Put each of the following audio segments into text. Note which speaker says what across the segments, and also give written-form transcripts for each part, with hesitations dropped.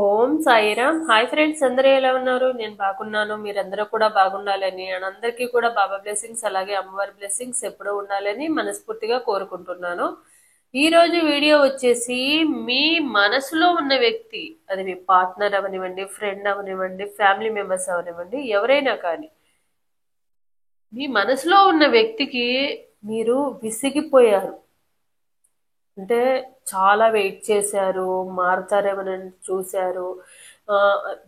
Speaker 1: ఓం Sairam. Hi friends, అందరూ ఎలా ఉన్నారు? నేను బాగున్నాను. మీరందరూ కూడా బాగుండాలని అండ్ అందరికీ కూడా బాబా బ్లెస్సింగ్స్ అలాగే అమ్మవారి బ్లెస్సింగ్స్ ఎప్పుడూ ఉండాలని మనస్ఫూర్తిగా కోరుకుంటున్నాను. ఈ రోజు వీడియో వచ్చేసి మీ మనసులో ఉన్న వ్యక్తి, అది మీ పార్ట్నర్ అవనివ్వండి, ఫ్రెండ్ అవనివ్వండి, ఫ్యామిలీ మెంబర్స్ అవనివ్వండి, ఎవరైనా కానీ మీ మనసులో ఉన్న వ్యక్తికి మీరు విసిగిపోయారు. అంటే చాలా వెయిట్ చేశారు, మారుతారేమోనని చూశారు, ఆ,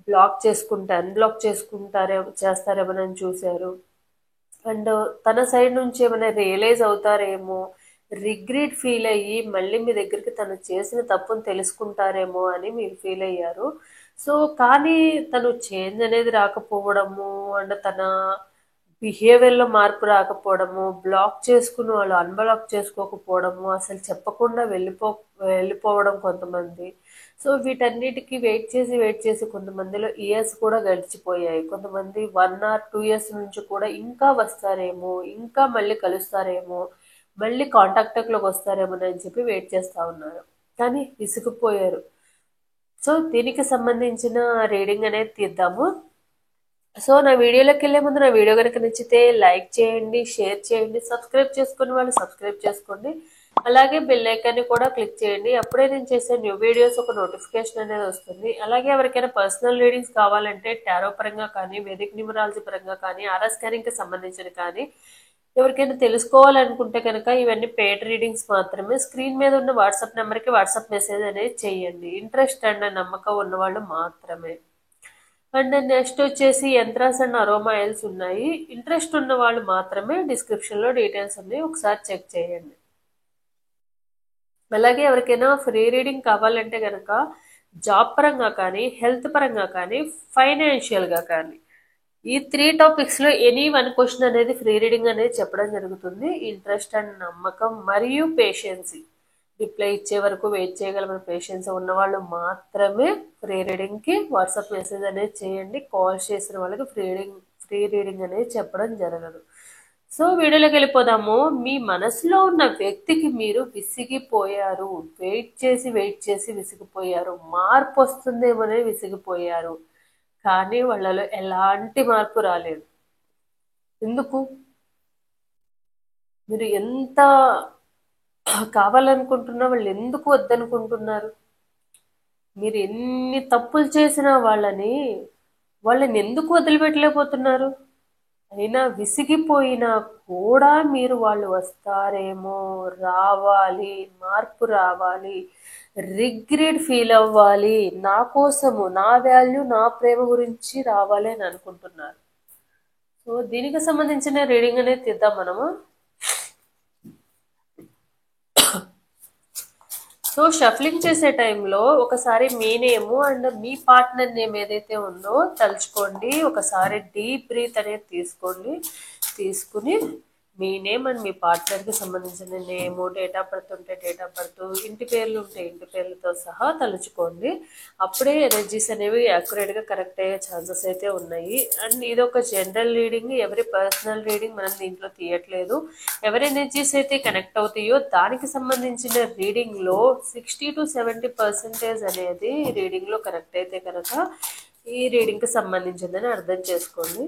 Speaker 1: బ్లాక్ చేసుకుంటే అన్బ్లాక్ చేస్తారేమోనని చూశారు. అండ్ తన సైడ్ నుంచి ఏమైనా రియలైజ్ అవుతారేమో, రిగ్రెట్ ఫీల్ అయ్యి మళ్ళీ మీ దగ్గరికి తను చేసిన తప్పును తెలుసుకుంటారేమో అని మీరు ఫీల్ అయ్యారు. సో కానీ తను చేంజ్ అనేది రాకపోవడము అండ్ తన బిహేవియర్లో మార్పు రాకపోవడము, బ్లాక్ చేసుకుని వాళ్ళు అన్బ్లాక్ చేసుకోకపోవడము, అసలు చెప్పకుండా వెళ్ళిపోవడం కొంతమంది. సో వీటన్నిటికీ వెయిట్ చేసి కొంతమందిలో ఇయర్స్ కూడా గడిచిపోయాయి. కొంతమంది 1 or 2 years నుంచి కూడా ఇంకా వస్తారేమో, ఇంకా మళ్ళీ కలుస్తారేమో, మళ్ళీ కాంటాక్ట్లోకి వస్తారేమో అని చెప్పి వెయిట్ చేస్తూ ఉన్నారు. కానీ విసిగిపోయారు. సో దీనికి సంబంధించిన రీడింగ్ అనేది తీద్దాము. సో నా వీడియోలోకి వెళ్ళే ముందు నా వీడియో కనుక నచ్చితే లైక్ చేయండి, షేర్ చేయండి, సబ్స్క్రైబ్ చేసుకుని వాళ్ళు సబ్స్క్రైబ్ చేసుకోండి. అలాగే బెల్ ఐకాన్ని కూడా క్లిక్ చేయండి. అప్పుడే నేను చేసే న్యూ వీడియోస్ ఒక నోటిఫికేషన్ అనేది వస్తుంది. అలాగే ఎవరికైనా పర్సనల్ రీడింగ్స్ కావాలంటే టారో పరంగా కానీ, వేదిక్ న్యూమరాలజీ పరంగా కానీ, ఆర్ఆర్ స్కానింగ్కి సంబంధించిన కానీ, ఎవరికైనా తెలుసుకోవాలనుకుంటే కనుక ఇవన్నీ పెయిడ్ రీడింగ్స్ మాత్రమే. స్క్రీన్ మీద ఉన్న వాట్సాప్ నెంబర్కి వాట్సాప్ మెసేజ్ అనేది చేయండి. ఇంట్రెస్ట్ అండ్ నమ్మకం ఉన్నవాళ్ళు మాత్రమే. అండ్ నెక్స్ట్ వచ్చేసి యంత్రాస్ అండ్ అరోమా ఆయిల్స్ ఉన్నాయి. ఇంట్రెస్ట్ ఉన్న వాళ్ళు మాత్రమే. డిస్క్రిప్షన్లో డీటెయిల్స్ ఉన్నాయి, ఒకసారి చెక్ చేయండి. అలాగే ఎవరికైనా ఫ్రీ రీడింగ్ కావాలంటే కనుక జాబ్ పరంగా కానీ, హెల్త్ పరంగా కానీ, ఫైనాన్షియల్గా కానీ, ఈ 3 టాపిక్స్లో ఎనీ 1 క్వశ్చన్ అనేది ఫ్రీ రీడింగ్ అనేది చెప్పడం జరుగుతుంది. ఇంట్రెస్ట్ అండ్ నమ్మకం మరియు పేషెన్సీ, రిప్లై ఇచ్చే వరకు వెయిట్ చేయగలమని పేషెన్స్ ఉన్న వాళ్ళు మాత్రమే ఫ్రీ రీడింగ్కి వాట్సాప్ మెసేజ్ అనేది చేయండి. కాల్ చేసిన వాళ్ళకి ఫ్రీ రీడింగ్ అనేది చెప్పడం జరగదు. సో వీడియోలోకి వెళ్ళిపోదాము. మీ మనసులో ఉన్న వ్యక్తికి మీరు విసిగిపోయారు. వెయిట్ చేసి విసిగిపోయారు. మార్పు వస్తుందేమోనే విసిగిపోయారు. కానీ వాళ్ళలో ఎలాంటి మార్పు రాలేదు. ఎందుకు? మీరు ఎంత కావాలనుకుంటున్నా వాళ్ళు ఎందుకు వద్దనుకుంటున్నారు? మీరు ఎన్ని తప్పులు చేసినా వాళ్ళని ఎందుకు వదిలిపెట్టలేకపోతున్నారు? అయినా విసిగిపోయినా కూడా మీరు వాళ్ళు వస్తారేమో, రావాలి, మార్పు రావాలి, రిగ్రెట్ ఫీల్ అవ్వాలి, నా కోసము, నా వాల్యూ, నా ప్రేమ గురించి రావాలి అని అనుకుంటున్నారు. సో దీనికి సంబంధించిన రీడింగ్ అనేది తీద్దాం మనము. సో షఫ్లింగ్ చేసే టైంలో ఒకసారి మీ నేము అండ్ మీ పార్ట్నర్ నేమ్ ఏదైతే ఉందో తలుచుకోండి. ఒకసారి డీప్ బ్రీత్ అనేది తీసుకుని మీ నేమ్ అండ్ మీ పార్ట్నర్కి సంబంధించిన నేము, డేట్ ఆఫ్ బర్త్ ఉంటే డేట్ ఆఫ్ బర్త్, ఇంటి పేర్లు ఉంటే ఇంటి పేర్లతో సహా తలుచుకోండి. అప్పుడే ఎనర్జీస్ అనేవి యాక్యురేట్గా కరెక్ట్ అయ్యే ఛాన్సెస్ అయితే ఉన్నాయి. అండ్ ఇది ఒక జనరల్ రీడింగ్, ఎవరి పర్సనల్ రీడింగ్ మనం దీంట్లో తీయట్లేదు. ఎవరి ఎనర్జీస్ అయితే కనెక్ట్ అవుతాయో దానికి సంబంధించిన రీడింగ్లో 60 to 70% అనేది రీడింగ్లో కరెక్ట్ అయితే కనుక ఈ రీడింగ్కి సంబంధించిందని అర్థం చేసుకోండి.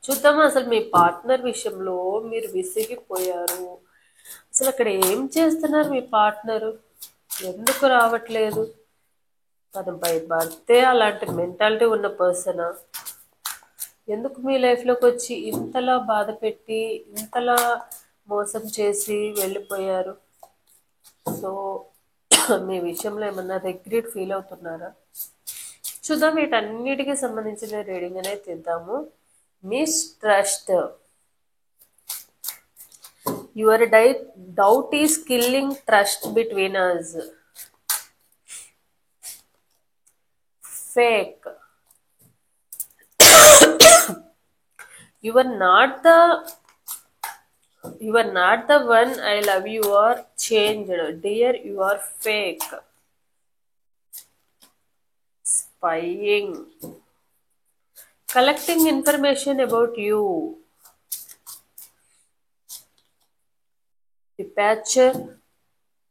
Speaker 1: చూద్దామా అసలు మీ పార్ట్నర్ విషయంలో మీరు విసిగిపోయారు. అసలు అక్కడ ఏం చేస్తున్నారు మీ పార్ట్నరు? ఎందుకు రావట్లేదు? తను బై బర్తే అలాంటి మెంటాలిటీ ఉన్న పర్సనా? ఎందుకు మీ లైఫ్లోకి వచ్చి ఇంతలా బాధ పెట్టి, ఇంతలా మోసం చేసి వెళ్ళిపోయారు? సో మీ విషయంలో ఏమన్నా రిగ్రెట్ ఫీల్ అవుతున్నారా? చూద్దాం, వీటన్నిటికీ సంబంధించిన రీడింగ్ అనేది తీద్దాము. Mistrust. Your doubt is killing trust between us. Fake. You are not the one I love. You are changed, dear. You are fake. Spying. Collecting information about you. Departure.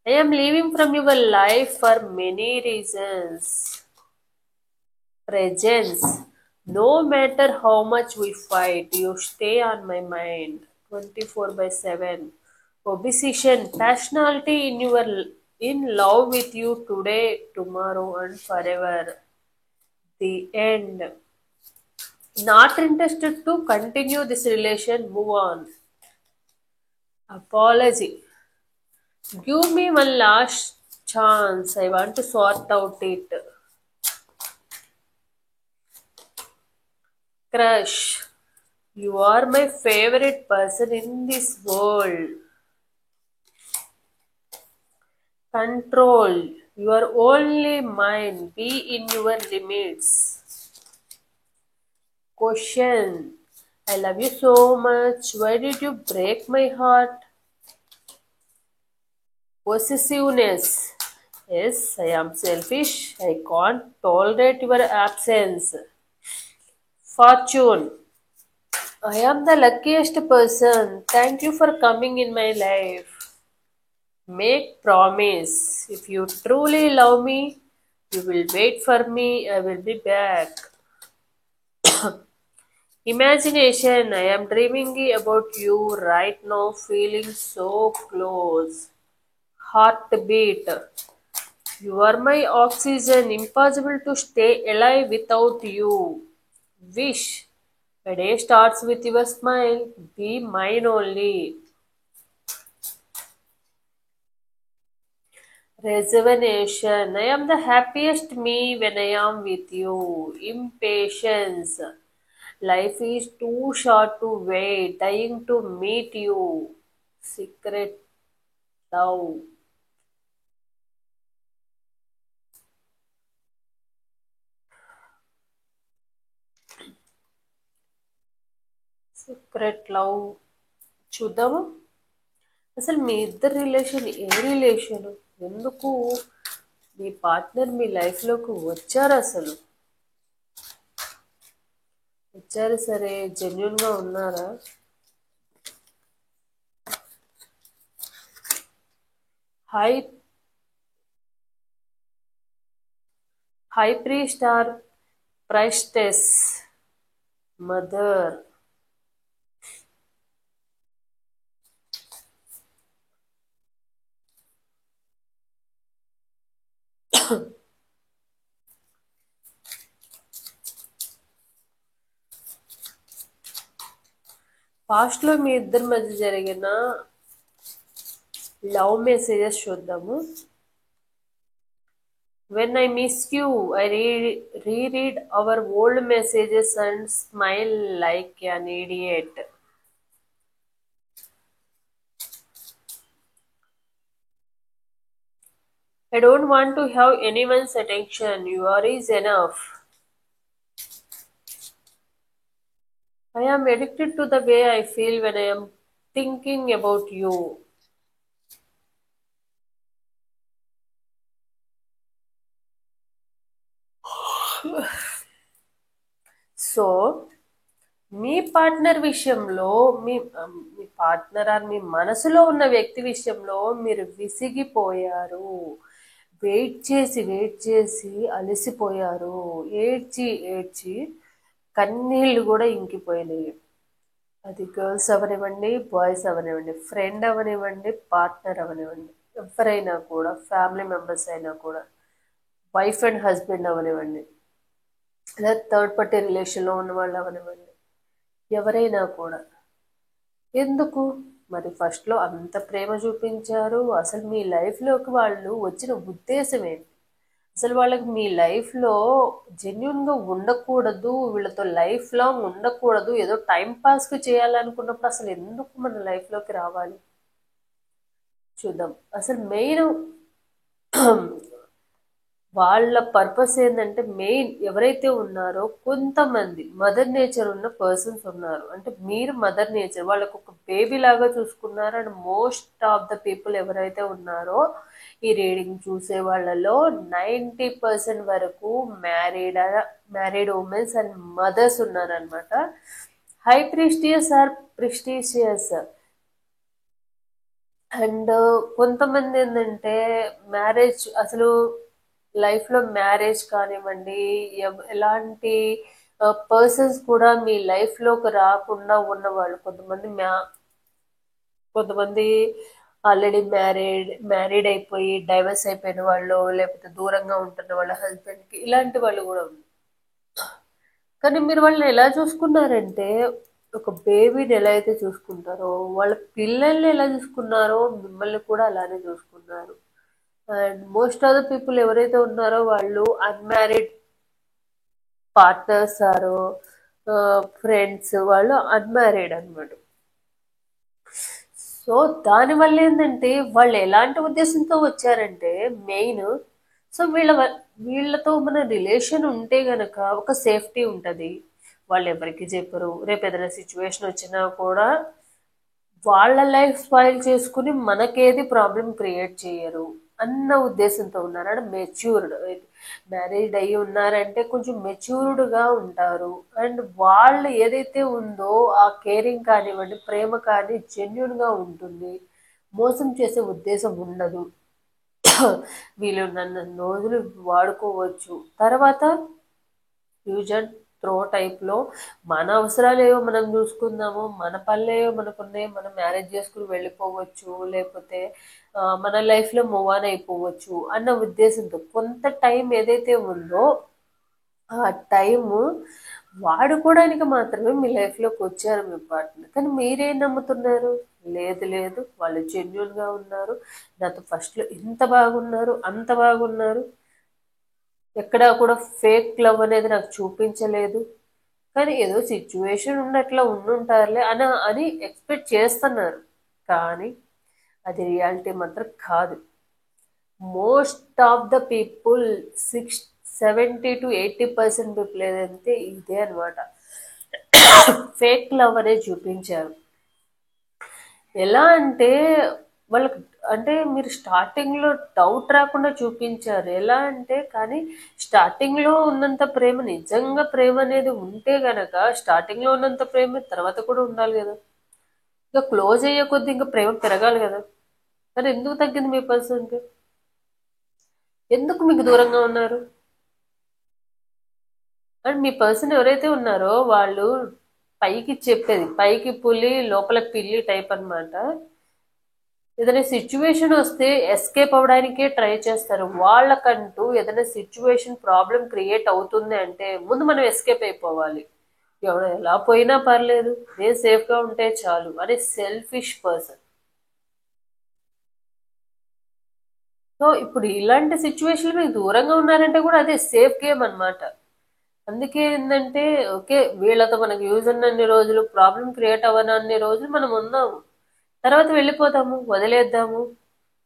Speaker 1: I am leaving from your life for many reasons. Presence. No matter how much we fight, you stay on my mind 24 by 7. Opposition. Passionality in love with you today, tomorrow, and forever. The end. Not interested to continue this relation, move on. Apology. Give me one last chance. I want to sort out it. Crush. You are my favorite person in this world. Control. You are only mine. Be in your limits. Question. I love you so much. Why did you break my heart? Possessiveness. Yes, I am selfish. I can't tolerate your absence. Fortune. I am the luckiest person. Thank you for coming in my life. Make promise. If you truly love me, you will wait for me. I will be back. Imagination. I am dreaming about you right now, feeling so close. Heartbeat. You are my oxygen. Impossible to stay alive without you. Wish. A day starts with your smile. Be mine only. Resignation. I am the happiest me when I am with you. Impatience. Life is too short to wait. Dying to meet you. Secret love. Secret love. చూద్దాము. అసలు మీ ఇద్దరు relation ఏ relation? ఎందుకు మీ partner మీ లైఫ్లోకి వచ్చారు? అసలు వచ్చారు సరే, జెన్యున్గా ఉన్నారా? High high priest or priestess? Mother. పాస్ట్లో మీ ఇద్దరి మధ్య జరిగిన లవ్ మెసేజెస్ చూద్దాము. When I miss you, I reread our old messages and smile like an idiot. I don't want to have anyone's attention. Yours is enough. I am addicted to the way I feel when I am thinking about you. So me partner విషయంలో మీ partner or మీ మనసులో ఉన్న వ్యక్తి విషయంలో మీరు విసిగిపోయారు. Wait చేసి అలసిపోయారు. ఏడ్చి ఏడ్చి కన్నీళ్ళు కూడా ఇంకిపోయినాయి. అది గర్ల్స్ అవనివ్వండి, బాయ్స్ అవనివ్వండి, ఫ్రెండ్ అవనివ్వండి, పార్ట్నర్ అవనివ్వండి, ఎవరైనా కూడా, ఫ్యామిలీ మెంబర్స్ అయినా కూడా, వైఫ్ అండ్ హస్బెండ్ అవనివ్వండి, లేదా థర్డ్ పార్టీ రిలేషన్లో ఉన్న వాళ్ళు అవనివ్వండి, ఎవరైనా కూడా. ఎందుకు మరి ఫస్ట్లో అంత ప్రేమ చూపించారు? అసలు మీ లైఫ్లోకి వాళ్ళు వచ్చిన ఉద్దేశం ఏంటి? అసలు వాళ్ళకి మీ లైఫ్లో జెన్యున్గా ఉండకూడదు, వీళ్ళతో లైఫ్ లాంగ్ ఉండకూడదు, ఏదో టైం పాస్కి చేయాలనుకున్నప్పుడు అసలు ఎందుకు మన లైఫ్లోకి రావాలి? చూద్దాం. అసలు మెయిన్ వాళ్ళ పర్పస్ ఏంటంటే, మెయిన్ ఎవరైతే ఉన్నారో కొంతమంది మదర్ నేచర్ ఉన్న పర్సన్స్ ఉన్నారు. అంటే మీరు మదర్ నేచర్ వాళ్ళకు ఒక బేబీ లాగా చూసుకున్నారు. And most of the people ఎవరైతే ఉన్నారో ఈ రీడింగ్ చూసే వాళ్ళలో 90% వరకు మ్యారీడ్ ఉమెన్స్ అండ్ మదర్స్ ఉన్నారనమాట. High prestigious or prestigious. And కొంతమంది ఏంటంటే మ్యారేజ్ అసలు లైఫ్లో మ్యారేజ్ కానివ్వండి, ఎలాంటి పర్సన్స్ కూడా మీ లైఫ్లోకి రాకుండా ఉన్నవాళ్ళు కొంతమంది ఆల్రెడీ మ్యారీడ్ అయిపోయి డైవర్స్ అయిపోయిన వాళ్ళు, లేకపోతే దూరంగా ఉంటున్న వాళ్ళ హస్బెండ్కి, ఇలాంటి వాళ్ళు కూడా ఉన్నారు. కానీ మీరు వాళ్ళని ఎలా చూసుకున్నారంటే, ఒక బేబీని ఎలా అయితే చూసుకుంటారో, వాళ్ళ పిల్లల్ని ఎలా చూసుకున్నారో మిమ్మల్ని కూడా అలానే చూసుకున్నారు. And most of the people ఎవరైతే ఉన్నారో వాళ్ళు అన్మ్యారీడ్ పార్ట్నర్స్ ఆరు ఫ్రెండ్స్ వాళ్ళు అన్మ్యారీడ్ అనమాట. సో దానివల్ల ఏంటంటే వాళ్ళు ఎలాంటి ఉద్దేశంతో వచ్చారంటే మెయిన్, సో వీళ్ళతో మన రిలేషన్ ఉంటే గనక ఒక సేఫ్టీ ఉంటుంది. వాళ్ళు ఎవరికి చెప్పరు, రేపు ఏదైనా సిచ్యువేషన్ వచ్చినా కూడా వాళ్ళ లైఫ్ స్పాయిల్ చేసుకుని మనకేది ప్రాబ్లం క్రియేట్ చేయరు అన్న ఉద్దేశంతో ఉన్నారు. అంటే మెచ్యూర్డ్, మ్యారేజ్ అయ్యి ఉన్నారంటే కొంచెం మెచ్యూర్డ్గా ఉంటారు. అండ్ వాళ్ళు ఏదైతే ఉందో ఆ కేరింగ్ కానివ్వండి, ప్రేమ కానీ జెన్యున్గా ఉంటుంది. మోసం చేసే ఉద్దేశం ఉండదు. వీళ్ళు నన్ను రోజులు వాడుకోవచ్చు, తర్వాత యూజ్ అండ్ త్రో టైప్లో మన అవసరాలు ఏవో మనం చూసుకుందాము, మన పనులు ఏవో మనకున్నాయి, మనం మ్యారేజ్ చేసుకుని వెళ్ళిపోవచ్చు, లేకపోతే మన లైఫ్లో మూవ్ ఆన్ అయిపోవచ్చు అన్న ఉద్దేశంతో కొంత టైం ఏదైతే ఉందో ఆ టైము వాడుకోవడానికి మాత్రమే మీ లైఫ్లోకి వచ్చారు మీ పార్ట్నర్. కానీ మీరేం నమ్ముతున్నారు? లేదు లేదు, వాళ్ళు జెన్యున్గా ఉన్నారు, నాతో ఫస్ట్లో ఇంత బాగున్నారు, అంత బాగున్నారు, ఎక్కడా కూడా ఫేక్ లవ్ అనేది నాకు చూపించలేదు, కానీ ఏదో సిచ్యువేషన్ ఉన్నట్లా ఉండుంటారులే అని ఎక్స్పెక్ట్ చేస్తున్నారు. కానీ అది రియాలిటీ మాత్రం కాదు. Most of the people 70 to 80% people ఏదంటే ఇదే అనమాట, ఫేక్ లవ్ అనేది చూపించారు. ఎలా అంటే వాళ్ళకి, అంటే మీరు స్టార్టింగ్లో డౌట్ రాకుండా చూపించారు. ఎలా అంటే కానీ స్టార్టింగ్లో ఉన్నంత ప్రేమ, నిజంగా ప్రేమ అనేది ఉంటే గనక స్టార్టింగ్లో ఉన్నంత ప్రేమ తర్వాత కూడా ఉండాలి కదా. ఇంకా క్లోజ్ అయ్యే కొద్దీ ఇంకా ప్రేమ పెరగాలి కదా. మరి ఎందుకు తగ్గింది మీ పర్సన్కి? ఎందుకు మీకు దూరంగా ఉన్నారు? అండ్ మీ పర్సన్ ఎవరైతే ఉన్నారో వాళ్ళు పైకి చెప్పేది, పైకి పులి లోపల పిల్లి టైప్ అన్నమాట. ఏదైనా సిచ్యువేషన్ వస్తే ఎస్కేప్ అవ్వడానికే ట్రై చేస్తారు. వాళ్ళకంటూ ఏదైనా సిచ్యువేషన్ ప్రాబ్లం క్రియేట్ అవుతుంది అంటే ముందు మనం ఎస్కేప్ అయిపోవాలి. ఎవరు ఎలా పోయినా పర్లేదు, నేను సేఫ్గా ఉంటే చాలు అనే సెల్ఫిష్ పర్సన్. సో ఇప్పుడు ఇలాంటి సిచ్యువేషన్ మీకు దూరంగా ఉన్నారంటే కూడా అదే సేఫ్ గేమ్ అన్నమాట. అందుకే ఏంటంటే ఓకే, వీళ్ళతో మనకు యూజ్ ఉన్నన్ని రోజులు, ప్రాబ్లం క్రియేట్ అవ్వనన్ని రోజులు మనం ఉందాము, తర్వాత వెళ్ళిపోతాము, వదిలేద్దాము.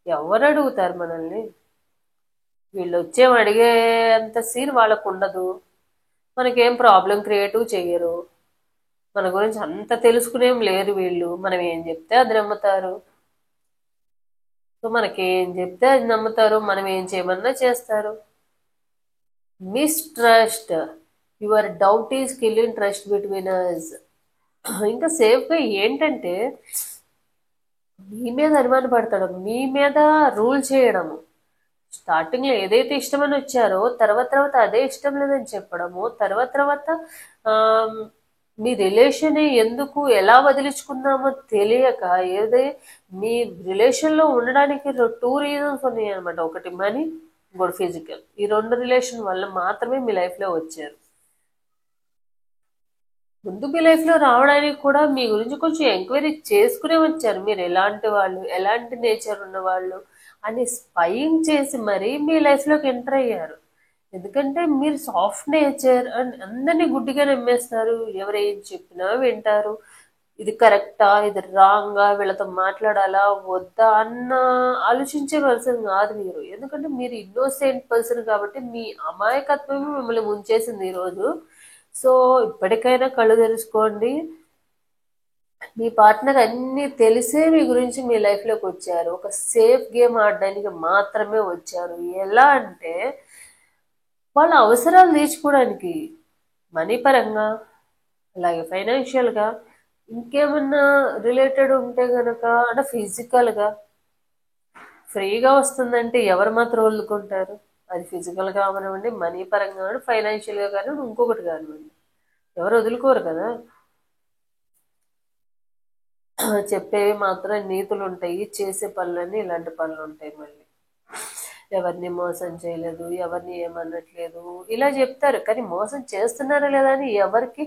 Speaker 1: ఎవరు అడుగుతారు మనల్ని? వీళ్ళు వచ్చేం అడిగే అంత సీన్ వాళ్ళకు ఉండదు. మనకేం ప్రాబ్లం క్రియేట్ చెయ్యరు, మన గురించి అంత తెలుసుకునేం లేరు వీళ్ళు. మనం ఏం చెప్తే అది నమ్ముతారు. సో మనకేం చెప్తే అది నమ్ముతారు, మనం ఏం చేయమన్నా చేస్తారు. Mistrust, your doubt is killing trust between us. ఇంకా సేఫ్గా ఏంటంటే మీ మీద అనుమానపడతాడు, మీ మీద రూల్ చేయడము. స్టార్టింగ్లో ఏదైతే ఇష్టమని వచ్చారో తర్వాత తర్వాత అదే ఇష్టం లేదని చెప్పడము, తర్వాత తర్వాత మీ రిలేషన్ ఎందుకు ఎలా వదిలించుకుందామో తెలియక, ఏదే మీ రిలేషన్లో ఉండడానికి 2 రీజన్స్ ఉన్నాయి అనమాట. ఒకటి మనీ, ఇంకోటి ఫిజికల్. ఈ 2 రిలేషన్ వల్ల మాత్రమే మీ లైఫ్లో వచ్చారు. ముందు మీ లైఫ్లో రావడానికి కూడా మీ గురించి కొంచెం ఎంక్వైరీ చేసుకునే వచ్చారు. మీరు ఎలాంటి వాళ్ళు, ఎలాంటి నేచర్ ఉన్నవాళ్ళు అని స్పైయింగ్ చేసి మరీ మీ లైఫ్లోకి ఎంటర్ అయ్యారు. ఎందుకంటే మీరు సాఫ్ట్ నేచర్ అండ్ అందరినీ గుడ్డిగా నమ్మేస్తారు. ఎవరు ఏం చెప్పినా వింటారు. ఇది కరెక్టా, ఇది రాంగా, వీళ్ళతో మాట్లాడాలా వద్దా అన్న ఆలోచించే పర్సన్ కాదు మీరు. ఎందుకంటే మీరు ఇన్నోసెంట్ పర్సన్ కాబట్టి మీ అమాయకత్వమే మిమ్మల్ని ముంచేసింది ఈరోజు. సో ఇప్పటికైనా కళ్ళు తెరుచుకోండి. మీ పార్ట్నర్ అన్నీ తెలిసే మీ గురించి మీ లైఫ్లోకి వచ్చారు. ఒక సేఫ్ గేమ్ ఆడడానికి మాత్రమే వచ్చారు. ఎలా అంటే వాళ్ళ అవసరాలు తీర్చుకోవడానికి, మనీ పరంగా, అలాగే ఫైనాన్షియల్గా, ఇంకేమన్నా రిలేటెడ్ ఉంటే గనక అంటే ఫిజికల్గా. ఫ్రీగా వస్తుందంటే ఎవరు మాత్రం వదులుకుంటారు? అది ఫిజికల్గా అవనివ్వండి, మనీ పరంగా కానివ్వండి, ఫైనాన్షియల్గా కానివ్వండి, ఇంకొకటి కానివ్వండి, ఎవరు వదులుకోరు కదా. చెప్పేవి మాత్రం నీతులు ఉంటాయి, చేసే పనులన్నీ ఇలాంటి పనులు ఉంటాయి. మళ్ళీ ఎవరిని మోసం చేయలేదు, ఎవరిని ఏమనట్లేదు ఇలా చెప్తారు, కానీ మోసం చేస్తున్నారా లేదా అని ఎవరికి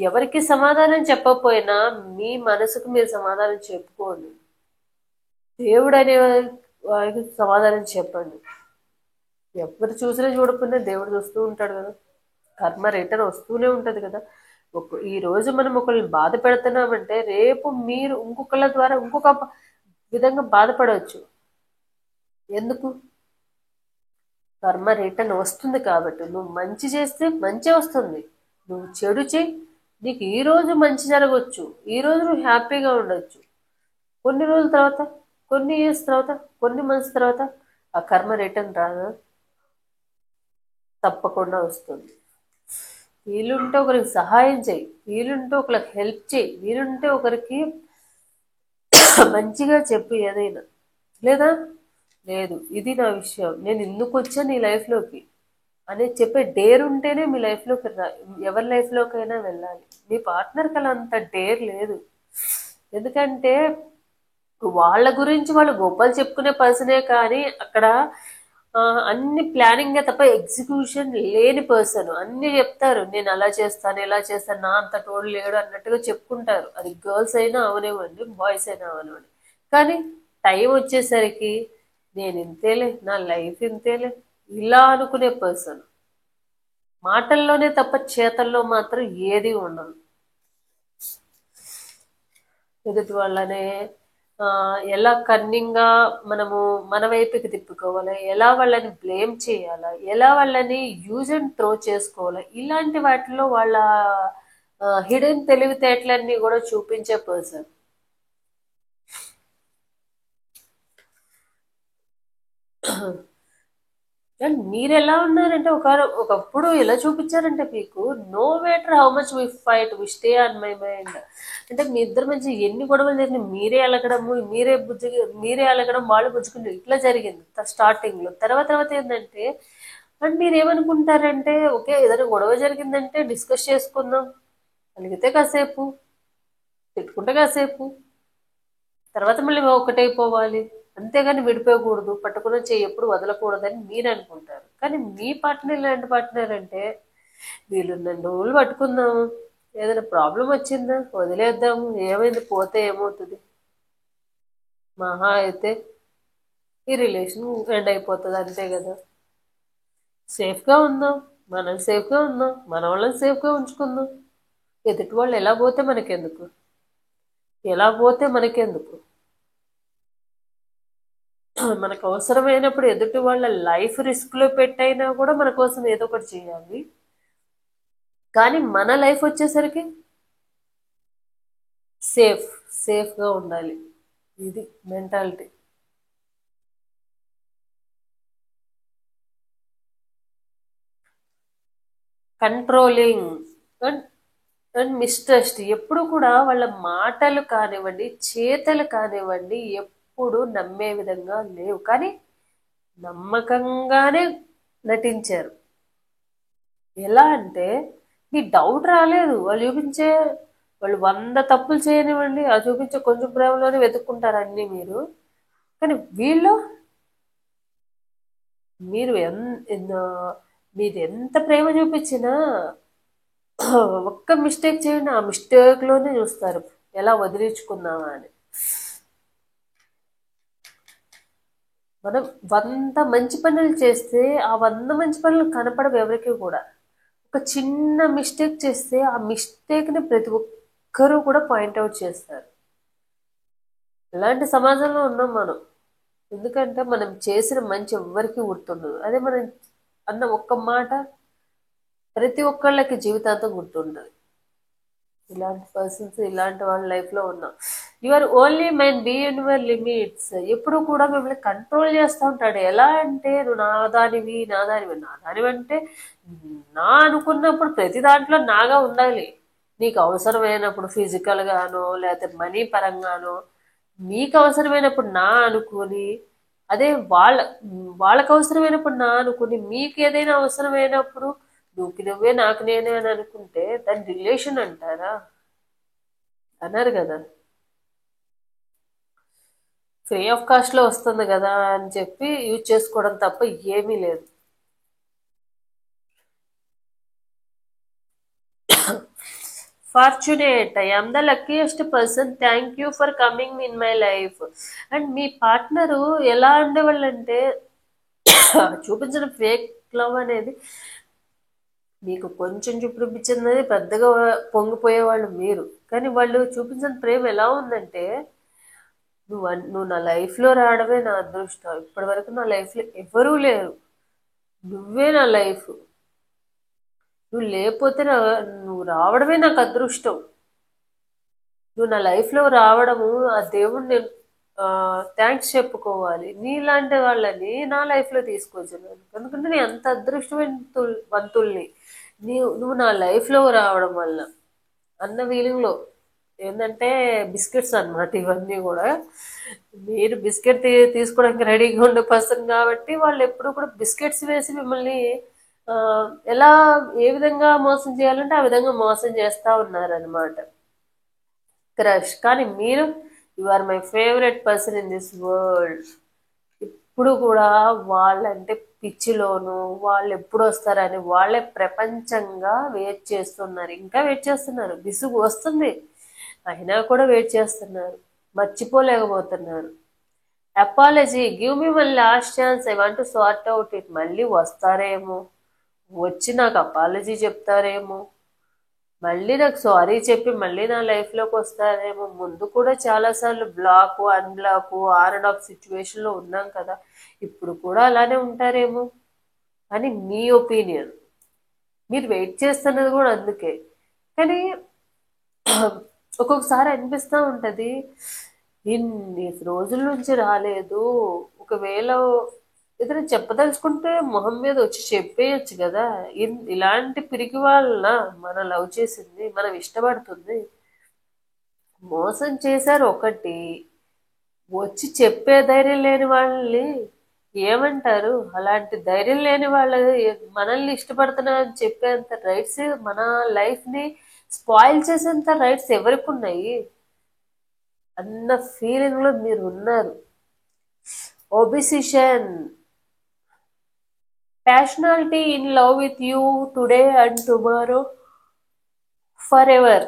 Speaker 1: ఎవరికి సమాధానం చెప్పకపోయినా మీ మనసుకు మీరు సమాధానం చెప్పుకోండి. దేవుడు అనే వారికి సమాధానం చెప్పండి. ఎవరు చూసినా చూడకుండా దేవుడు చూస్తూ ఉంటాడు కదా. కర్మ రిటర్న్ వస్తూనే ఉంటుంది కదా. ఈ రోజు మనం ఒకరిని బాధ పెడుతున్నామంటే రేపు మీరు ఇంకొకళ్ళ ద్వారా ఇంకొక విధంగా బాధపడవచ్చు. ఎందుకు? కర్మ రిటర్న్ వస్తుంది కాబట్టి. నువ్వు మంచి చేస్తే మంచి వస్తుంది, నువ్వు చెడు చేయి, నీకు ఈ రోజు మంచి జరగవచ్చు, ఈ రోజు నువ్వు హ్యాపీగా ఉండొచ్చు. కొన్ని రోజుల తర్వాత, కొన్ని ఇయర్స్ తర్వాత, కొన్ని మంత్స్ తర్వాత ఆ కర్మ రిటర్న్ రాదా? తప్పకుండా వస్తుంది. వీలుంటే ఒకరికి సహాయం చేయి, వీలుంటే ఒకరికి హెల్ప్ చేయి, వీలుంటే ఒకరికి మంచిగా చెప్పు ఏదైనా. లేదా లేదు ఇది నా విషయం, నేను ఎందుకు వచ్చా నీ లైఫ్లోకి అనేది చెప్పే డేర్ ఉంటేనే మీ లైఫ్లోకి ఎవరి లైఫ్లోకైనా వెళ్ళాలి. మీ పార్ట్నర్కి అలా అంత డేర్ లేదు. ఎందుకంటే వాళ్ళ గురించి వాళ్ళు గొప్పలు చెప్పుకునే పర్సనే, కానీ అక్కడ అన్ని ప్లానింగే తప్ప ఎగ్జిక్యూషన్ లేని పర్సన్. అన్ని చెప్తారు, నేను అలా చేస్తాను ఇలా చేస్తాను, నా అంత తోడు లేడు అన్నట్టుగా చెప్పుకుంటారు. అది గర్ల్స్ అయినా అవనివ్వండి, బాయ్స్ అయినా అవనివ్వండి. కానీ టైం వచ్చేసరికి నేను ఇంతేలే, నా లైఫ్ ఇంతేలే ఇలా అనుకునే పర్సన్. మాటల్లోనే తప్ప చేతల్లో మాత్రం ఏది ఉండదు. ఎదుటి వాళ్ళనే ఎలా కన్నింగ్గా మనము మన వైపుకి తిప్పుకోవాలి, ఎలా వాళ్ళని బ్లేమ్ చేయాలా, ఎలా వాళ్ళని యూజ్ అండ్ త్రో చేసుకోవాలి, ఇలాంటి వాటిలో వాళ్ళ హిడెన్ తెలివితేటలన్నీ కూడా చూపించే పర్సన్. అండ్ మీరు ఎలా ఉన్నారంటే ఒకప్పుడు ఎలా చూపించారంటే మీకు no matter how much we fight we stay on my mind. అంటే మీ ఇద్దరు మధ్య ఎన్ని గొడవలు జరిగిన మీరే అలగడము, మీరే అలగడం, వాళ్ళు బుజ్జుకుంటారు, ఇట్లా జరిగింది స్టార్టింగ్లో. తర్వాత తర్వాత ఏంటంటే అండ్ మీరు ఏమనుకుంటారంటే ఓకే ఏదైనా గొడవ జరిగిందంటే డిస్కస్ చేసుకుందాం, అలిగితే కాసేపు, తిట్టుకుంటే కాసేపు, తర్వాత మళ్ళీ ఒకటైపోవాలి, అంతేగాని విడిపోకూడదు, పట్టుకున్న చెయ్యి ఎప్పుడు వదలకూడదని మీరు అనుకుంటారు. కానీ మీ పార్ట్నర్ ఇలాంటి పార్ట్నర్ అంటే వీళ్ళు 2 రోజులు పట్టుకుందాము, ఏదైనా ప్రాబ్లం వచ్చిందా వదిలేద్దాము, ఏమైంది పోతే ఏమవుతుంది, మహా అయితే ఈ రిలేషన్ ఎండ్ అయిపోతుంది అంతే కదా. సేఫ్గా ఉందాం, మనం సేఫ్గా ఉందాం, మన వాళ్ళని సేఫ్గా ఉంచుకుందాం. ఎదుటి వాళ్ళు ఎలా పోతే మనకెందుకు, ఎలా పోతే మనకెందుకు. మనకు అవసరమైనప్పుడు ఎదుటి వాళ్ళ లైఫ్ రిస్క్లో పెట్టైనా కూడా మన కోసం ఏదో ఒకటి చేయాలి. కానీ మన లైఫ్ వచ్చేసరికి సేఫ్గా ఉండాలి. ఇది mentality. Controlling and and mistrust. ఎప్పుడు కూడా వాళ్ళ మాటలు కానివ్వండి, చేతలు కానివ్వండి, ఎప్పుడు నమ్మే విధంగా లేవు, కానీ నమ్మకంగానే నటించారు. ఎలా అంటే మీ డౌట్ రాలేదు, వాళ్ళు 100 తప్పులు చేయనివ్వండి, ఆ చూపించే కొంచెం ప్రేమలోనే వెతుక్కుంటారు అన్నీ మీరు. కానీ వీళ్ళు మీరు మీరు ఎంత ప్రేమ చూపించినా ఒక్క మిస్టేక్ చేయండి, ఆ మిస్టేక్లోనే చూస్తారు ఎలా వదిలించుకుందామా అని. మనం 100 మంచి పనులు చేస్తే ఆ 100 మంచి పనులు కనపడవు ఎవరికి కూడా. ఒక చిన్న మిస్టేక్ చేస్తే ఆ మిస్టేక్ని ప్రతి ఒక్కరూ కూడా పాయింట్అవుట్ చేస్తారు. ఇలాంటి సమాజంలో ఉన్నాం మనం. ఎందుకంటే మనం చేసిన మంచి ఎవ్వరికీ గుర్తుండదు, అదే మనం అన్న ఒక్క మాట ప్రతి ఒక్కళ్ళకి జీవితాంతం గుర్తుంటుంది. ఇలాంటి పర్సన్స్, ఇలాంటి వాళ్ళ లైఫ్లో ఉన్నాం. Your only mine be in your limits. ఎప్పుడు కూడా మిమ్మల్ని కంట్రోల్ చేస్తూ ఉంటాడు. ఎలా అంటే నువ్వు నా దానివి అంటే నా అనుకున్నప్పుడు ప్రతి దాంట్లో నాగా ఉండాలి. నీకు అవసరమైనప్పుడు ఫిజికల్గానో లేకపోతే మనీ పరంగానో మీకు అవసరమైనప్పుడు నా అనుకొని అదే వాళ్ళకి అవసరమైనప్పుడు నా అనుకుని మీకు ఏదైనా అవసరమైనప్పుడు నువ్వుకి నువ్వే నాకు నేనే అని అనుకుంటే దాని రిలేషన్ అంటారా? అన్నారు కదా. ఫ్రీ ఆఫ్ కాస్ట్ లో వస్తుంది కదా అని చెప్పి యూజ్ చేసుకోవడం తప్ప ఏమీ లేదు. Fortunate, I am the luckiest person, thank you for coming in my life. And మీ పార్ట్నరు ఎలా ఉండేవాళ్ళంటే చూపించిన ఫేక్ లవ్ అనేది మీకు కొంచెం చూపించిందని పెద్దగా పొంగిపోయేవాళ్ళు మీరు. కానీ వాళ్ళు చూపించిన ప్రేమ ఎలా ఉందంటే నువ్వు నా లైఫ్లో రావడమే నా అదృష్టం, ఇప్పటి వరకు నా లైఫ్లో ఎవరూ లేరు, నువ్వే నా లైఫ్, నువ్వు లేకపోతే నువ్వు రావడమే నాకు అదృష్టం, నువ్వు నా లైఫ్లో రావడము ఆ దేవుణ్ణి నేను థ్యాంక్స్ చెప్పుకోవాలి, నీలాంటి వాళ్ళని నా లైఫ్లో తీసుకొచ్చాను ఎందుకంటే నేను అంత వంతుల్ని నువ్వు నా లైఫ్లో రావడం వల్ల అన్న ఫీలింగ్లో. ఏంటంటే బిస్కెట్స్ అన్నమాట ఇవన్నీ కూడా. మీరు బిస్కెట్ తీసుకోవడానికి రెడీగా ఉండే పర్సన్ కాబట్టి వాళ్ళు ఎప్పుడు కూడా బిస్కెట్స్ వేసి మిమ్మల్ని ఆ, ఎలా ఏ విధంగా మోసం చేయాలంటే ఆ విధంగా మోసం చేస్తా ఉన్నారనమాట. క్రష్. కానీ మీరు you are my favourite person in this world. ఇప్పుడు కూడా వాళ్ళంటే పిచ్చిలోను వాళ్ళు ఎప్పుడు వస్తారని వాళ్ళే ప్రపంచంగా వెయిట్ చేస్తున్నారు, ఇంకా వెయిట్ చేస్తున్నారు, విసుగు వస్తుంది అయినా కూడా వెయిట్ చేస్తున్నారు, మర్చిపోలేకపోతున్నారు. Apology, give me one last chance, I want to sort out it. మళ్ళీ వస్తారేమో, వచ్చి నాకు అపాలజీ చెప్తారేమో, మళ్ళీ నాకు సారీ చెప్పి మళ్ళీ నా లైఫ్లోకి వస్తారేమో. ముందు కూడా చాలాసార్లు block unblock on and off సిచ్యువేషన్లో ఉన్నాం కదా, ఇప్పుడు కూడా అలానే ఉంటారేమో అని మీ ఒపీనియన్. మీరు వెయిట్ చేస్తున్నది కూడా అందుకే. కానీ ఒక్కొక్కసారి అనిపిస్తూ ఉంటుంది ఇన్ని రోజుల నుంచి రాలేదు, ఒకవేళ ఏదైనా చెప్పదలుచుకుంటే మొహం మీద వచ్చి చెప్పేయచ్చు కదా. ఇలాంటి పిరికి వాళ్ళ మన లవ్ చేసింది, మనం ఇష్టపడుతుంది, మోసం చేశారు ఒకటి, వచ్చి చెప్పే ధైర్యం లేని వాళ్ళని ఏమంటారు? అలాంటి ధైర్యం లేని వాళ్ళు మనల్ని ఇష్టపడుతున్నా అని చెప్పేంత రైట్స్, మన లైఫ్ని స్పాయిల్ చేసేంత రైట్స్ ఎవరికి ఉన్నాయి అన్న ఫీలింగ్లో మీరు ఉన్నారు. ఒబిసిషన్, passionality in love with you today and tomorrow forever.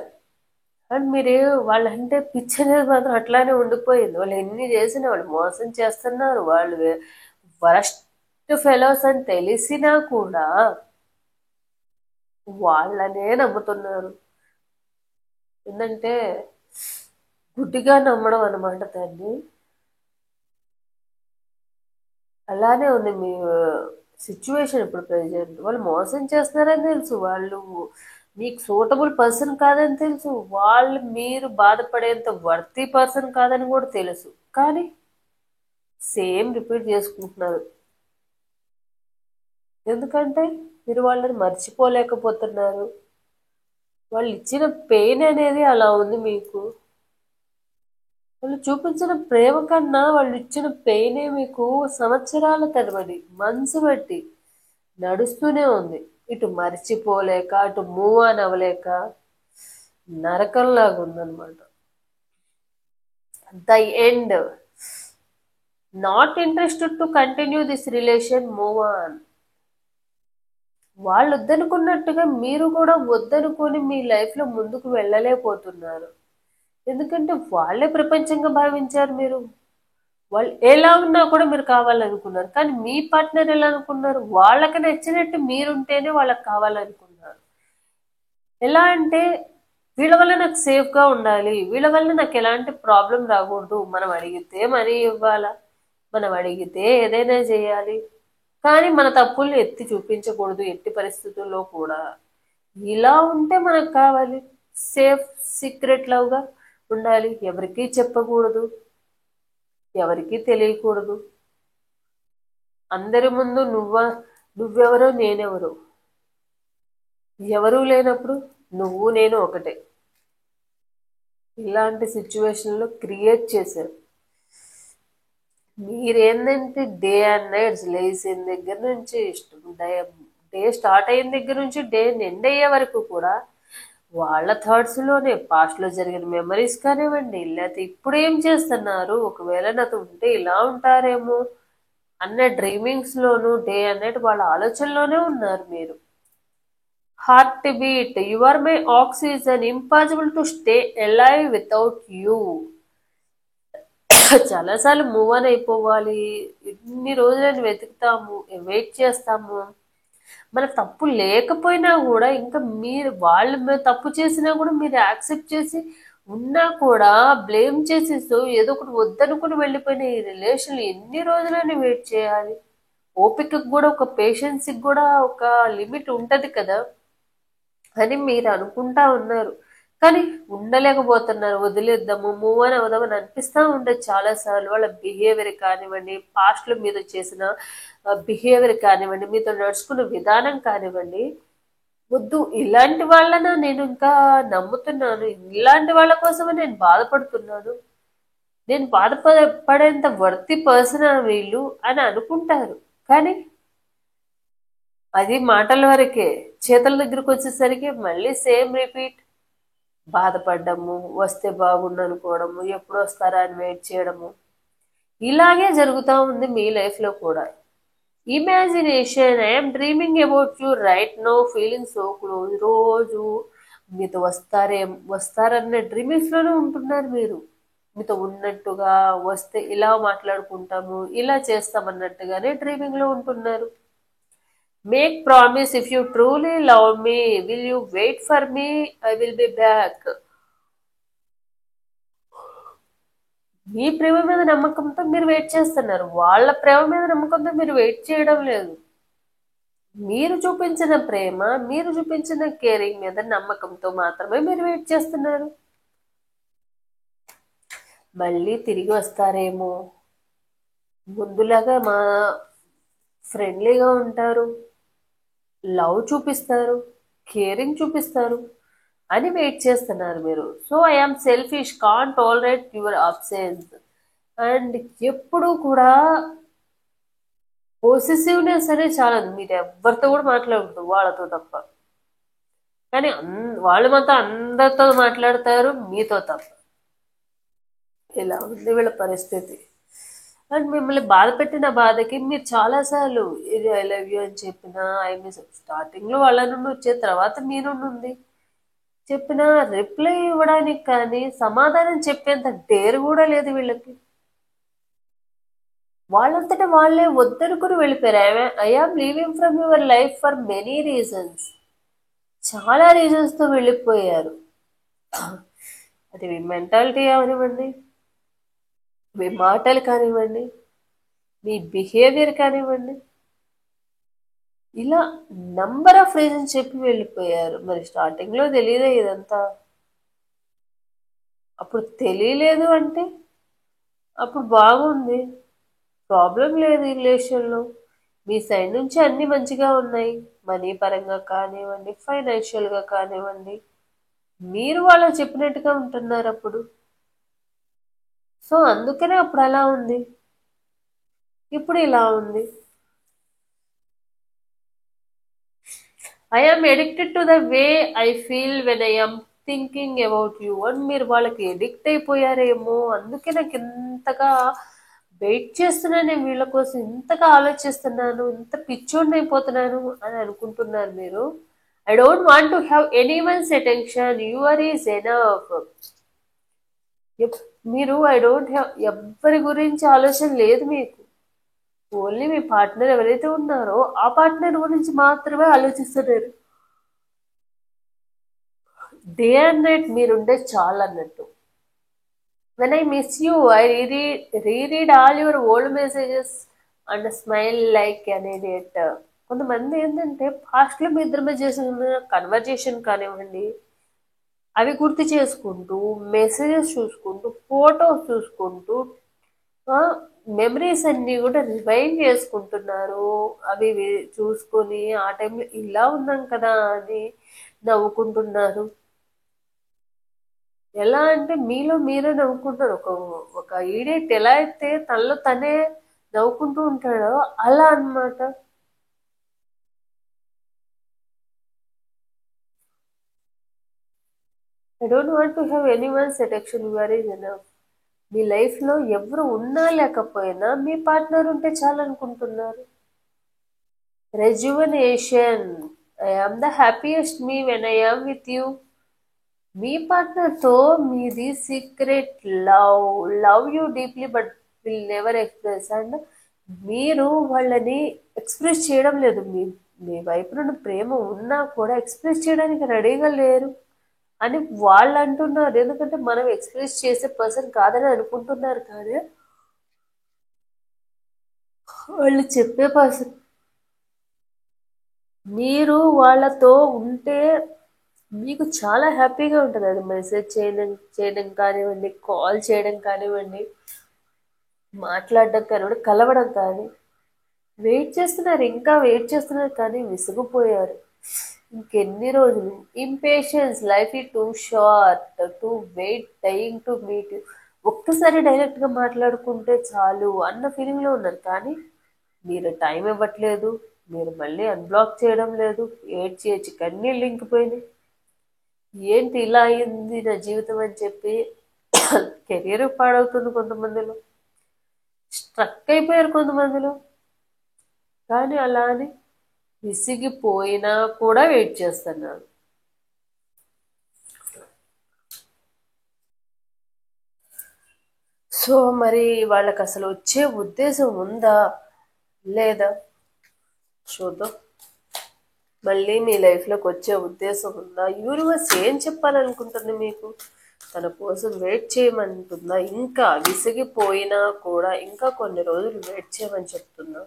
Speaker 1: And మీరు వాళ్ళంటే పిచ్చి అనేది మాత్రం అట్లానే ఉండిపోయింది. వాళ్ళు ఎన్ని చేసినా వాళ్ళు మోసం చేస్తున్నారు, వాళ్ళు వరస్ట్ ఫెలోస్ అని తెలిసినా కూడా వాళ్ళనే నమ్ముతున్నారు. ఏంటంటే గుడ్డిగా నమ్మడం అన్నమాట దాన్ని. అలానే ఉంది మీ సిచ్యువేషన్ ఇప్పుడు ప్రజెంట్. వాళ్ళు మోసం చేస్తున్నారని తెలుసు, వాళ్ళు మీకు సూటబుల్ పర్సన్ కాదని తెలుసు, వాళ్ళు మీరు బాధపడేంత వర్తీ పర్సన్ కాదని కూడా తెలుసు, కానీ సేమ్ రిపీట్ చేసుకుంటున్నారు. ఎందుకంటే మీరు వాళ్ళని మర్చిపోలేకపోతున్నారు. వాళ్ళు ఇచ్చిన పెయిన్ అనేది అలా ఉంది మీకు. వాళ్ళు చూపించిన ప్రేమ కన్నా వాళ్ళు ఇచ్చిన పెయినే మీకు సంవత్సరాల తరబడి మంత్స్ బట్టి నడుస్తూనే ఉంది. ఇటు మర్చిపోలేక అటు మూవ్ ఆన్ అవ్వలేక నరకంలాగా ఉందన్నమాట. The end, not interested to continue this relation, move on. వాళ్ళు వద్దనుకున్నట్టుగా మీరు కూడా వద్దనుకొని మీ లైఫ్లో ముందుకు వెళ్ళలేకపోతున్నారు. ఎందుకంటే వాళ్ళే ప్రపంచంగా భావించారు మీరు. వాళ్ళు ఎలా ఉన్నా కూడా మీరు కావాలనుకున్నారు, కానీ మీ పార్ట్నర్ ఎలా అనుకున్నారు? వాళ్ళకి నచ్చినట్టు మీరుంటేనే వాళ్ళకి కావాలనుకున్నారు. ఎలా అంటే వీళ్ళ వల్ల నాకు సేఫ్గా ఉండాలి, వీళ్ళ వల్ల నాకు ఎలాంటి ప్రాబ్లం రాకూడదు, మనం అడిగితే మనీ ఇవ్వాలా, మనం అడిగితే ఏదైనా చేయాలి, కానీ మన తప్పుల్ని ఎత్తి చూపించకూడదు ఎట్టి పరిస్థితుల్లో కూడా. ఇలా ఉంటే మనకు కావాలి, సేఫ్ సీక్రెట్ లవ్గా ఉండాలి, ఎవరికీ చెప్పకూడదు, ఎవరికీ తెలియకూడదు, అందరి ముందు నువ్వెవరో నేనెవరో, ఎవరూ లేనప్పుడు నువ్వు నేను ఒకటే. ఇలాంటి సిచ్యువేషన్లో క్రియేట్ చేశారు. మీరేందంటే డే అండ్ నైట్స్ లేచిన దగ్గర నుంచి ఇష్టం డే స్టార్ట్ అయిన దగ్గర నుంచి డే ఎండ్ అయ్యే వరకు కూడా వాళ్ళ థాట్స్ లోనే పాస్ట్ లో జరిగిన మెమరీస్ కానివ్వండి, లేకపోతే ఇప్పుడు ఏం చేస్తున్నారు, ఒకవేళ నాతో ఉంటే ఇలా ఉంటారేమో అన్న డ్రీమింగ్స్ లోను డే అండ్ నైట్ వాళ్ళ ఆలోచనలోనే ఉన్నారు మీరు. Heart beat, you are my oxygen, impossible to stay alive without you. చాలాసార్లు మూవ్ ఆన్ అయిపోవాలి, ఇన్ని రోజులని వెతుకుతాము, వెయిట్ చేస్తాము, మన తప్పు లేకపోయినా కూడా ఇంకా మీరు వాళ్ళు తప్పు చేసినా కూడా మీరు యాక్సెప్ట్ చేసి ఉన్నా కూడా బ్లేమ్ చేసేస్తూ ఏదో ఒకటి వద్దనుకుని వెళ్ళిపోయిన ఈ రిలేషన్ ఎన్ని రోజులని వెయిట్ చేయాలి? ఓపికకు కూడా ఒక పేషెన్స్కి కూడా ఒక లిమిట్ ఉంటది కదా అని మీరు అనుకుంటా ఉన్నారు. కానీ ఉండలేకపోతున్నారు, వదిలేద్దాము, మూవ్ ఆన్ అవుదామని అనిపిస్తూ ఉండదు చాలాసార్లు. వాళ్ళ బిహేవియర్ కానివ్వండి, పాస్ట్లో మీరు చేసిన బిహేవియర్ కానివ్వండి, మీతో నడుచుకున్న విధానం కానివ్వండి, వద్దు ఇలాంటి వాళ్ళన నేను ఇంకా నమ్ముతున్నాను, ఇలాంటి వాళ్ళ కోసమే నేను బాధపడుతున్నాను, నేను బాధపడేంత వర్తి పర్సన్ వీళ్ళు అని అనుకుంటారు. కానీ అది మాటల వరకే, చేతుల దగ్గరకు వచ్చేసరికి మళ్ళీ సేమ్ రిపీట్. బాధపడ్డము, వస్తే బాగుండు అనుకోవడము, ఎప్పుడు వస్తారా అని వెయిట్ చేయడము, ఇలాగే జరుగుతూ ఉంది మీ లైఫ్లో కూడా. Imagination, I'm dreaming about you right now, feeling so close. రోజు మీతో వస్తారన్న డ్రీమింగ్స్లోనే ఉంటున్నారు మీరు. మీతో ఉన్నట్టుగా వస్తే ఇలా మాట్లాడుకుంటాము, ఇలా చేస్తామన్నట్టుగానే డ్రీమింగ్లో ఉంటున్నారు. Make promise, if you truly love me will you wait for me, I will be back. మీ ప్రేమ మీద నమ్మకంతో మీరు వెయిట్ చేస్తున్నారు, వాళ్ళ ప్రేమ మీద నమ్మకంతో మీరు వెయిట్ చేయడం లేదు. మీరు చూపించిన ప్రేమ, మీరు చూపించిన కేరింగ్ మీద నమ్మకంతో మాత్రమే మీరు వెయిట్ చేస్తున్నారు. మళ్ళీ తిరిగి వస్తారేమో, ముందులాగా మా ఫ్రెండ్లీగా ఉంటారు, లవ్ చూపిస్తారు, కేరింగ్ చూపిస్తారు అని వెయిట్ చేస్తున్నారు మీరు. So I'm selfish, can't tolerate your absence. And ఎప్పుడు కూడా పొసెసివ్నెస్ అనేది చాలా, మీరు ఎవరితో కూడా మాట్లాడద్దు వాళ్ళతో తప్ప. కానీ వాళ్ళు మాత్రం అందరితో మాట్లాడతారు, మీతో తప్ప. ఇలా ఉంది వీళ్ళ పరిస్థితి. అండ్ మిమ్మల్ని బాధ పెట్టిన బాధకి మీరు చాలాసార్లు ఇది ఐ లవ్ యూ అని చెప్పిన, ఐ మిస్, స్టార్టింగ్లో వాళ్ళ నుండి వచ్చే తర్వాత మీ నుండి ఉంది చెప్పిన, రిప్లై ఇవ్వడానికి కానీ సమాధానం చెప్పేంత డేర్ కూడా లేదు వీళ్ళకి. వాళ్ళంతటా వాళ్ళే వద్దనుకుని వెళ్ళిపోయారు. I am leaving from your life for many reasons, చాలా రీజన్స్తో వెళ్ళిపోయారు. అది మీ మెంటాలిటీ కానివ్వండి, మీ మాటలు కానివ్వండి, మీ బిహేవియర్ కానివ్వండి, ఇలా నంబర్ ఆఫ్ రీజన్స్ చెప్పి వెళ్ళిపోయారు. మరి స్టార్టింగ్లో తెలియదే ఇదంతా? అప్పుడు తెలియలేదు అంటే అప్పుడు బాగుంది, ప్రాబ్లం లేదు ఈ రిలేషన్లో, మీ సైడ్ నుంచి అన్ని మంచిగా ఉన్నాయి, మనీ పరంగా కానివ్వండి, ఫైనాన్షియల్గా కానివ్వండి, మీరు వాళ్ళకి చెప్పినట్టుగా ఉంటున్నారు అప్పుడు. సో అందుకనే అప్పుడు అలా ఉంది, ఇప్పుడు ఇలా ఉంది. I am addicted to the way I feel when I am thinking about you అని మీరు వాళ్ళకి ఎడిక్ట్ అయిపోయారేమో, అందుకే నాకు ఇంతగా వెయిట్ చేస్తున్నాను, నేను వీళ్ళ కోసం ఇంతగా ఆలోచిస్తున్నాను, ఇంత పిచ్చోడిని అయిపోతున్నాను అని అనుకుంటున్నారు మీరు. I don't want to have any once attention, your is enough. మీరు ఐ డోంట్ హ్యావ్, ఎవ్వరి గురించి ఆలోచన లేదు మీకు, ఓన్లీ మీ పార్ట్నర్ ఎవరైతే ఉన్నారో ఆ పార్ట్నర్ గురించి మాత్రమే ఆలోచిస్తున్నారు. డే అండ్ నైట్ మీరుంటే చాలు అన్నట్టు. When I miss you I reread all your old messages and smile like an idiot. కొంతమంది ఏంటంటే పాస్ట్లో మీ ఇద్దరి మీద చేసిన కన్వర్జేషన్ కానివ్వండి, అవి గుర్తు చేసుకుంటూ, మెసేజెస్ చూసుకుంటూ, ఫోటోస్ చూసుకుంటూ, మెమరీస్ అన్నీ కూడా రివైండ్ చేసుకుంటున్నారు. అవి చూసుకొని ఆ టైంలో ఇలా ఉన్నాం కదా అని నవ్వుకుంటున్నారు. ఎలా అంటే మీలో మీరే నవ్వుకుంటారు. ఒక ఒక ఈడియట్ ఎలా అయితే తనలో తనే నవ్వుకుంటూ ఉంటాడో అలా అన్నమాట. I don't want to have anyone's attention, you are is enough. మీ లైఫ్లో ఎవరు ఉన్నా లేకపోయినా మీ పార్ట్నర్ ఉంటే చాలనుకుంటున్నారు. Rejuvenation. I am the happiest me when I am with you. మీ పార్ట్నర్తో మీది secret love. Love you deeply but will never express. And మీరు వాళ్ళని ఎక్స్ప్రెస్ చేయడం లేదు. మీ మీ వైపు నుండి ప్రేమ ఉన్నా కూడా ఎక్స్ప్రెస్ చేయడానికి రెడీగా లేరు అని వాళ్ళు అంటున్నారు. ఎందుకంటే మనం ఎక్స్ప్రెస్ చేసే పర్సన్ కాదని అనుకుంటున్నారు, కానీ వాళ్ళు చెప్పే పర్సన్. మీరు వాళ్ళతో ఉంటే మీకు చాలా హ్యాపీగా ఉంటుంది. అది మెసేజ్ చేయడం చేయడం కానివ్వండి, కాల్ చేయడం కానివ్వండి, మాట్లాడడం కానివ్వండి, కలవడం కానీ. వెయిట్ చేస్తున్నారు, ఇంకా వెయిట్ చేస్తున్నారు, కానీ విసిగిపోయారు. ఇంకెన్ని రోజులు? Impatience. Life is too short to wait dying to meet. ఒక్కసారి డైరెక్ట్గా మాట్లాడుకుంటే చాలు అన్న ఫీలింగ్లో ఉన్నారు, కానీ మీరు టైం ఇవ్వట్లేదు. మీరు మళ్ళీ అన్బ్లాక్ చేయడం లేదు. ఏడ్చి ఏడ్చి కన్నీళ్ళు ఇంకిపోయినాయి. ఏంటి ఇలా అయింది నా జీవితం అని చెప్పి కెరీర్ పాడవుతుంది కొంతమందిలో. స్ట్రక్ అయిపోయారు కొంతమందిలో. కానీ అలా అని విసిగిపోయినా కూడా వెయిట్ చేస్తున్నాను. సో మరి వాళ్ళకి అసలు వచ్చే ఉద్దేశం ఉందా లేదా చూద్దాం. మళ్ళీ మీ లైఫ్లోకి వచ్చే ఉద్దేశం ఉందా? యూనివర్స్ ఏం చెప్పాలనుకుంటుంది మీకు? తన కోసం వెయిట్ చేయమంటుందా? ఇంకా విసిగిపోయినా కూడా ఇంకా కొన్ని రోజులు వెయిట్ చేయమని చెప్తుందా?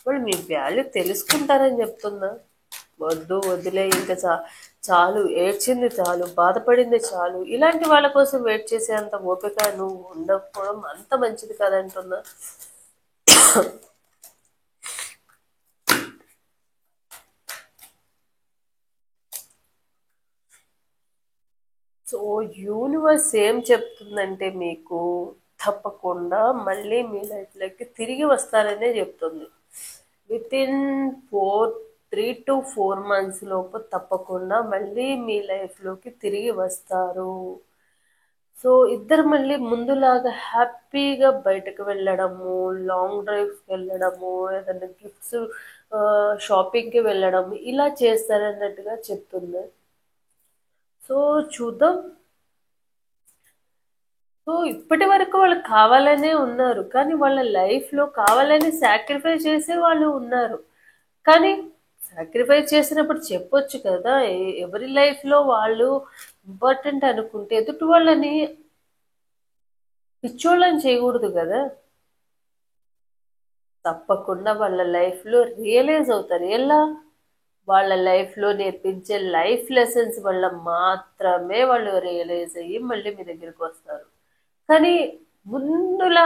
Speaker 1: వాళ్ళు మీ వాల్యూ తెలుసుకుంటారని చెప్తుందా? వద్దు వద్దులే, ఇంకా చాలు, ఏడ్చింది చాలు, బాధపడింది చాలు, ఇలాంటి వాళ్ళ కోసం వెయిట్ చేసేంత ఓపిక నువ్వు ఉండకపోవడం అంత మంచిది కాదంటున్నా. సో యూనివర్స్ ఏం చెప్తుందంటే మీకు తప్పకుండా మళ్ళీ మీ లైఫ్లోకి తిరిగి వస్తారనే చెప్తుంది. విత్ ఇన్ 3 to 4 months లోపు తప్పకుండా మళ్ళీ మీ లైఫ్లోకి తిరిగి వస్తారు. సో ఇద్దరు మళ్ళీ ముందులాగా హ్యాపీగా బయటకు వెళ్ళడము, లాంగ్ డ్రైవ్స్కి వెళ్ళడము, ఏదైనా గిఫ్ట్స్ షాపింగ్కి వెళ్ళడము ఇలా చేస్తారన్నట్టుగా చెప్తుంది. సో చూద్దాం. సో ఇప్పటి వరకు వాళ్ళు కావాలనే ఉన్నారు, కానీ వాళ్ళ లైఫ్లో కావాలని సాక్రిఫైస్ చేసే వాళ్ళు ఉన్నారు. కానీ సాక్రిఫైస్ చేసినప్పుడు చెప్పొచ్చు కదా, ఎవరి లైఫ్లో వాళ్ళు ఇంపార్టెంట్ అనుకుంటే ఎదుటి వాళ్ళని పిచ్చోళ్ళని చేయకూడదు కదా. తప్పకుండా వాళ్ళ లైఫ్లో రియలైజ్ అవుతారు. ఎలా? వాళ్ళ లైఫ్లో నేర్పించే లైఫ్ లెసన్స్ వల్ల మాత్రమే వాళ్ళు రియలైజ్ అయ్యి మళ్ళీ మీ దగ్గరికి వస్తారు. కానీ ముందులా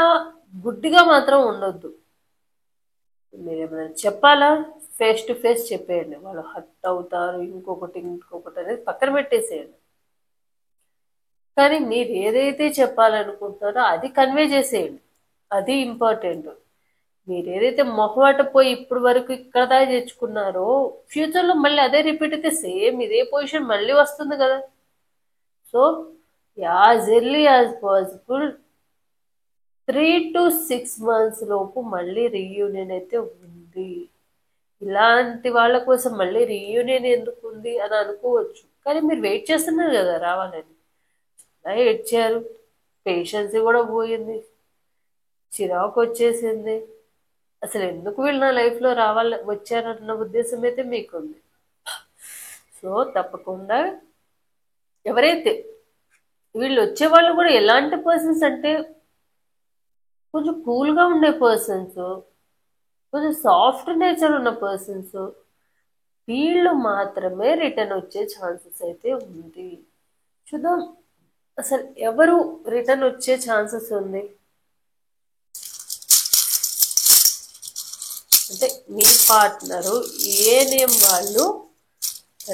Speaker 1: గుడ్డిగా మాత్రం ఉండొద్దు. మీరు ఏమైనా చెప్పాలా, ఫేస్ టు ఫేస్ చెప్పేయండి. వాళ్ళు హర్ట్ అవుతారు, ఇంకొకటి ఇంకొకటి అనేది పక్కన పెట్టేసేయండి. కానీ మీరు ఏదైతే చెప్పాలనుకుంటున్నారో అది కన్వే చేసేయండి. అది ఇంపార్టెంట్. మీరు ఏదైతే మొహమాట పోయి ఇప్పుడు వరకు ఇక్కడ దాకా తెచ్చుకున్నారో ఫ్యూచర్లో మళ్ళీ అదే రిపీట్ అయితే సేమ్ ఇదే పొజిషన్ మళ్ళీ వస్తుంది కదా. So as early as possible 3 to 6 months లోపు మళ్ళీ రీయూనియన్ అయితే ఉంది. ఇలాంటి వాళ్ళ కోసం మళ్ళీ రీయూనియన్ ఎందుకు ఉంది అని అనుకోవచ్చు, కానీ మీరు వెయిట్ చేస్తున్నారు కదా రావాలని. అలా ఏడ్చారు, పేషెన్స్ కూడా పోయింది, చిరాకు వచ్చేసింది. అసలు ఎందుకు వీళ్ళు నా లైఫ్లో రావాలి వచ్చారన్న ఉద్దేశం అయితే మీకుంది. సో తప్పకుండా ఎవరైతే వీళ్ళు వచ్చే వాళ్ళు కూడా ఎలాంటి పర్సన్స్ అంటే కొంచెం కూల్గా ఉండే పర్సన్స్, కొంచెం సాఫ్ట్ నేచర్ ఉన్న పర్సన్స్, వీళ్ళు మాత్రమే రిటర్న్ వచ్చే ఛాన్సెస్ అయితే ఉంది. చూద్దాం అసలు ఎవరు రిటర్న్ వచ్చే ఛాన్సెస్ ఉంది అంటే మీ పార్ట్నరు ఏ నేమ్ వాళ్ళు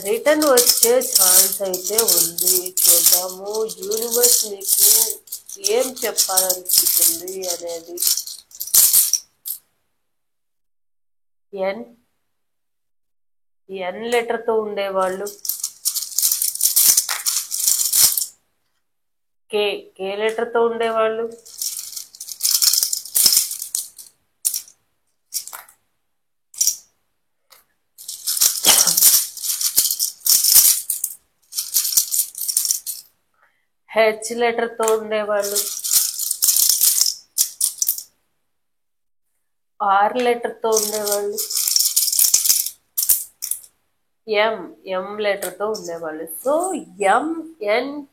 Speaker 1: రిటర్న్ వచ్చే ఛాన్స్ అయితే ఉంది. చూద్దాం. చూద్దాము యూనివర్స్ మీకు ఏం చెప్పాలనుకుంటుంది అనేది. ఎన్ ఎన్ లెటర్తో ఉండేవాళ్ళు, కే కే లెటర్తో ఉండేవాళ్ళు, హెచ్ లెటర్తో ఉండేవాళ్ళు, ఆర్ లెటర్తో ఉండేవాళ్ళు, ఎం లెటర్తో ఉండేవాళ్ళు. సో ఎంఎన్కేహెచ్ఆర్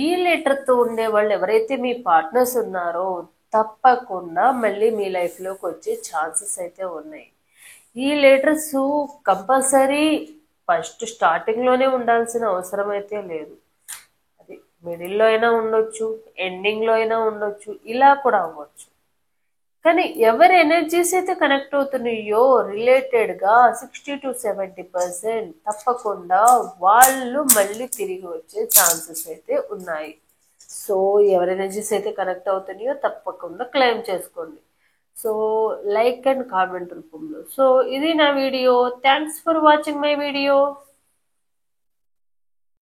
Speaker 1: ఈ లెటర్తో ఉండేవాళ్ళు ఎవరైతే మీ పార్ట్నర్స్ ఉన్నారో తప్పకుండా మళ్ళీ మీ లైఫ్లోకి వచ్చే ఛాన్సెస్ అయితే ఉన్నాయి. ఈ లెటర్స్ కంపల్సరీ ఫస్ట్ స్టార్టింగ్లోనే ఉండాల్సిన అవసరం అయితే లేదు. అది మిడిల్లో అయినా ఉండొచ్చు, ఎండింగ్లో అయినా ఉండొచ్చు, ఇలా కూడా అవ్వచ్చు. కానీ ఎవరి ఎనర్జీస్ అయితే కనెక్ట్ అవుతున్నాయో రిలేటెడ్గా 60-70% తప్పకుండా వాళ్ళు మళ్ళీ తిరిగి వచ్చే ఛాన్సెస్ అయితే ఉన్నాయి. సో ఎవరి ఎనర్జీస్ అయితే కనెక్ట్ అవుతున్నాయో తప్పకుండా క్లెయిమ్ చేసుకోండి. సో లైక్ అండ్ కామెంట్ రూపంలో. సో ఇది నా video. Thanks for watching my video.